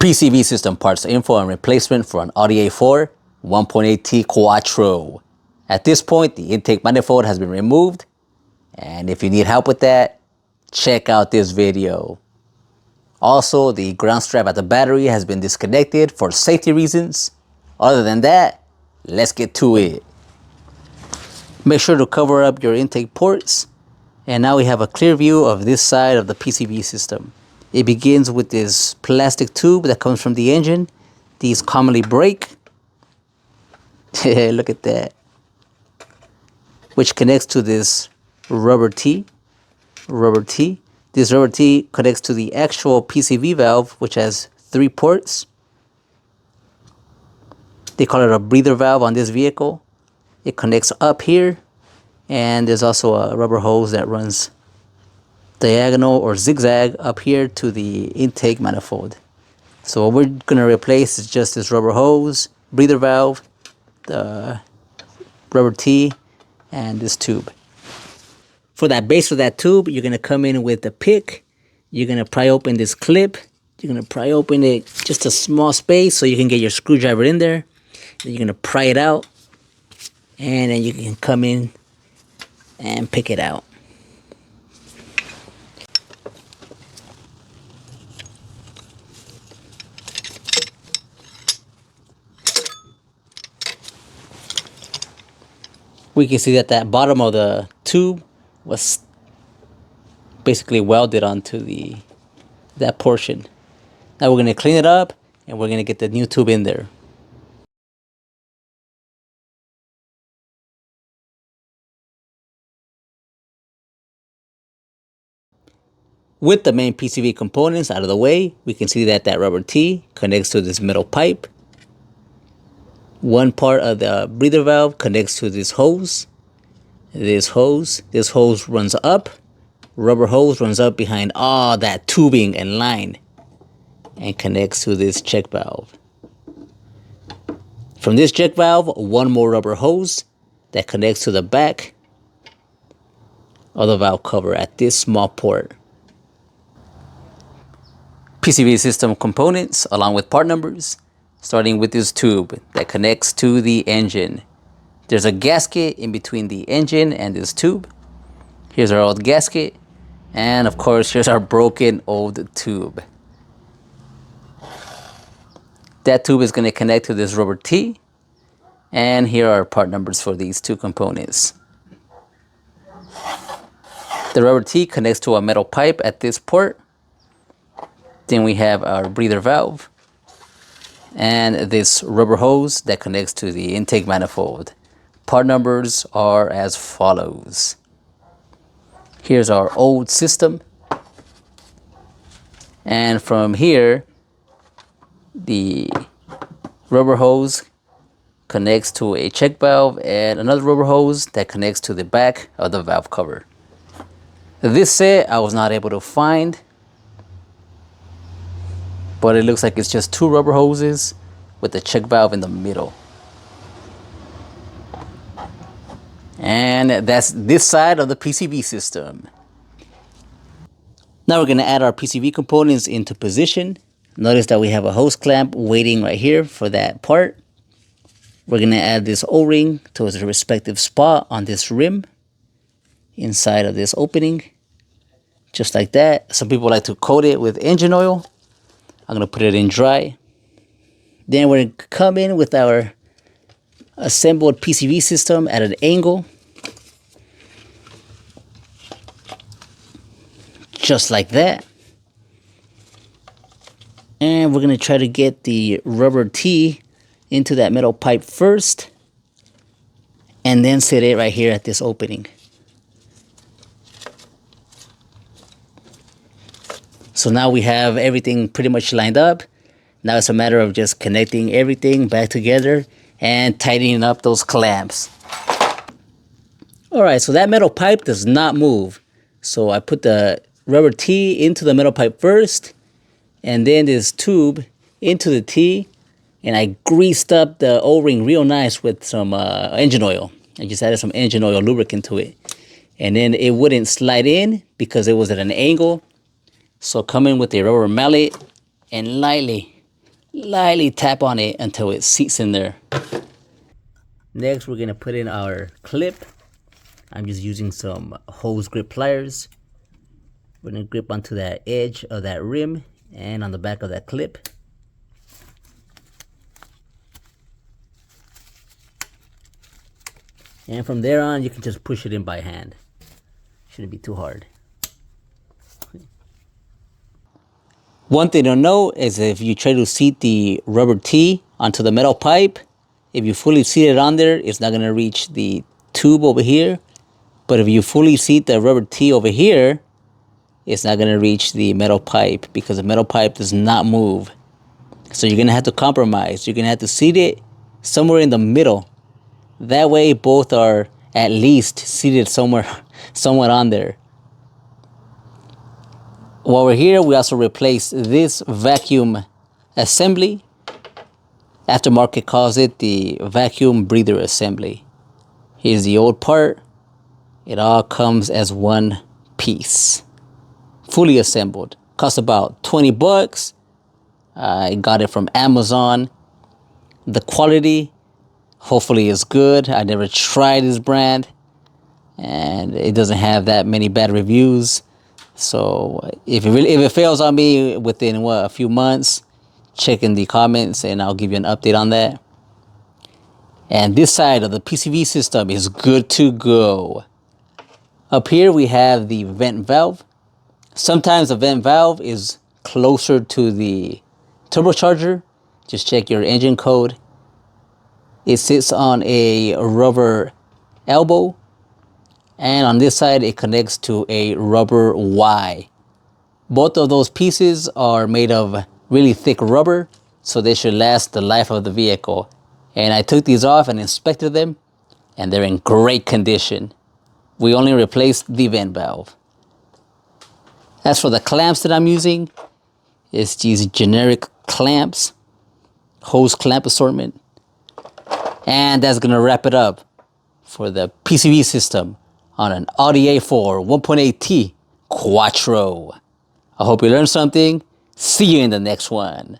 PCV system parts info and replacement for an Audi A4 1.8T Quattro. At this point, the intake manifold has been removed, and if you need help with that, check out this video. Also, the ground strap at the battery has been disconnected for safety reasons. Other than that, let's get to it. Make sure to cover up your intake ports. And now we have a clear view of this side of the PCV system. It begins with this plastic tube that comes from the engine. These commonly break. Look at that. Which connects to this rubber T. This rubber T connects to the actual PCV valve, which has 3 ports. They call it a breather valve on this vehicle. It connects up here, and there's also a rubber hose that runs diagonal or zigzag up here to the intake manifold. So what we're going to replace is just this rubber hose, breather valve, the rubber T, and this tube. For that base of that tube, you're going to come in with a pick. You're going to pry open this clip. You're going to pry open it just a small space so you can get your screwdriver in there. Then you're going to pry it out, and then you can come in and pick it out. We can see that that bottom of the tube was basically welded onto that portion. Now we're going to clean it up, and we're going to get the new tube in there. With the main PCV components out of the way, we can see that that rubber T connects to this metal pipe. One part of the breather valve connects to this hose. This hose runs up. Rubber hose runs up behind all that tubing and line and connects to this check valve. From this check valve, one more rubber hose that connects to the back of the valve cover at this small port. PCV system components along with part numbers, starting with this tube that connects to the engine. There's a gasket in between the engine and this tube. Here's our old gasket, and of course here's our broken old tube. That tube is going to connect to this rubber T, and here are part numbers for these two components. The rubber T connects to a metal pipe at this port. Then we have our breather valve and this rubber hose that connects to the intake manifold. Part numbers are as follows. Here's our old system, and from here the rubber hose connects to a check valve and another rubber hose that connects to the back of the valve cover. This set I was not able to find, but it looks like it's just 2 rubber hoses with the check valve in the middle. And that's this side of the PCV system. Now we're going to add our PCV components into position. Notice that we have a hose clamp waiting right here for that part. We're going to add this O-ring to its respective spot on this rim inside of this opening. Just like that. Some people like to coat it with engine oil. I'm going to put it in dry. Then we're going to come in with our assembled PCV system at an angle. Just like that. And we're going to try to get the rubber T into that metal pipe first, and then set it right here at this opening. So now we have everything pretty much lined up. Now it's a matter of just connecting everything back together and tightening up those clamps. Alright, so that metal pipe does not move. So I put the rubber T into the metal pipe first, and then this tube into the T, and I greased up the O-ring real nice with some engine oil. I just added some engine oil lubricant to it. And then it wouldn't slide in because it was at an angle. So come in with a rubber mallet and lightly lightly tap on it until it seats in there. Next, we're gonna put in our clip. I'm just using some hose grip pliers. We're gonna grip onto that edge of that rim and on the back of that clip. And from there on, you can just push it in by hand. Shouldn't be too hard. One thing to note is if you try to seat the rubber tee onto the metal pipe, if you fully seat it on there, it's not gonna reach the tube over here. But if you fully seat the rubber tee over here, it's not gonna reach the metal pipe because the metal pipe does not move. So you're gonna have to compromise. You're gonna have to seat it somewhere in the middle. That way both are at least seated somewhere on there. While we're here, we also replaced this vacuum assembly. Aftermarket calls it the vacuum breather assembly. Here's the old part. It all comes as one piece, fully assembled. Costs about 20 bucks. I got it from Amazon. The quality, hopefully, is good. I never tried this brand, and it doesn't have that many bad reviews. So if it fails on me within a few months, check in the comments and I'll give you an update on that. And this side of the PCV system is good to go. Up here we have the vent valve. Sometimes the vent valve is closer to the turbocharger. Just check your engine code. It sits on a rubber elbow, and on this side it connects to a rubber Y. Both of those pieces are made of really thick rubber, so they should last the life of the vehicle. And I took these off and inspected them, and they're in great condition. We only replaced the vent valve. As for the clamps that I'm using, it's these generic clamps, hose clamp assortment. And that's gonna wrap it up for the PCV system on an Audi A4 1.8T Quattro. I hope you learned something. See you in the next one.